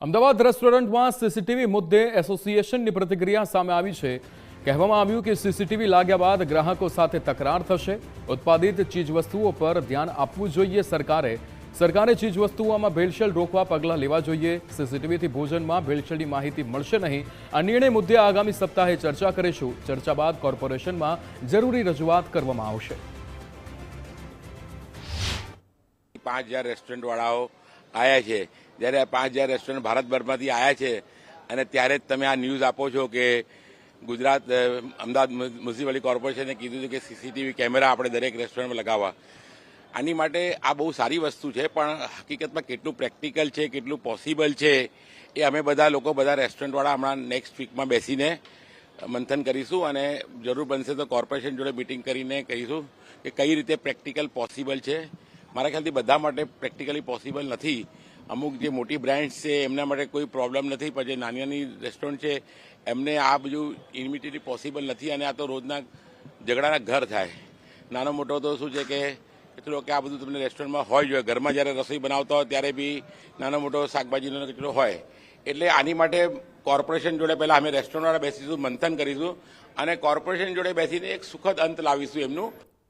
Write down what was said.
અમદાવાદ રેસ્ટોરન્ટમાં સીસીટીવી મુદ્દે એસોસિએશનની પ્રતિક્રિયા સામે આવી છે। કહેવામાં આવ્યું કે સીસીટીવી લાગ્યા બાદ ગ્રાહકો સાથે તકરાર થશે। ઉત્પાદિત ચીજવસ્તુઓ પર ધ્યાન આપવું જોઈએ। સરકારે ચીજવસ્તુઓમાં ભેળસેળ રોકવા પગલાં લેવા જોઈએ। સીસીટીવીથી ભોજનમાં ભેળસેળની માહિતી મળશે નહીં। આ નિર્ણય મુદ્દે આગામી સપ્તાહે ચર્ચા કરીશું। ચર્ચા બાદ કોર્પોરેશનમાં જરૂરી રજૂઆત કરવામાં આવશે। 5000 રેસ્ટોરન્ટ વાળાઓ આયા છે। જ્યારે આ 5000 રેસ્ટોરન્ટ ભારતભરમાંથી આયા છે અને ત્યારે જ તમે આ ન્યૂઝ આપો છો કે ગુજરાત અમદાવાદ મ્યુનિસિપલ કોર્પોરેશને કીધું છે કે સીસીટીવી કેમેરા આપણે દરેક રેસ્ટોરન્ટમાં લગાવવા। આની માટે આ બહુ સારી વસ્તુ છે, પણ હકીકતમાં કેટલું પ્રેક્ટિકલ છે, કેટલું પોસિબલ છે એ અમે બધા લોકો, બધા રેસ્ટોરન્ટવાળા હમણાં નેક્સ્ટ વીકમાં બેસીને મંથન કરીશું અને જરૂર બનશે તો કોર્પોરેશન જોડે મિટિંગ કરીને કહીશું કે કઈ રીતે પ્રેક્ટિકલ પોસિબલ છે। મારા ખ્યાલથી બધા માટે પ્રેક્ટિકલી પોસિબલ નથી। અમુક જે મોટી બ્રાન્ડ્સ છે એમના માટે કોઈ પ્રોબ્લેમ નથી, પણ જે નાની નાની રેસ્ટોરન્ટ છે એમને આ બધું ઇમિડિયેટલી પોસિબલ નથી અને આ તો રોજના ઝઘડાના ઘર થાય। નાનો મોટો તો શું છે કે કચરો કે આ બધું તમને રેસ્ટોરન્ટમાં હોય જોઈએ। ઘરમાં જ્યારે રસોઈ બનાવતા હોય ત્યારે બી નાનો મોટો શાકભાજીનો કચરો હોય। એટલે આની માટે કોર્પોરેશન જોડે પહેલાં અમે રેસ્ટોરન્ટવાળા બેસીશું, મંથન કરીશું અને કોર્પોરેશન જોડે બેસીને એક સુખદ અંત લાવીશું એમનું।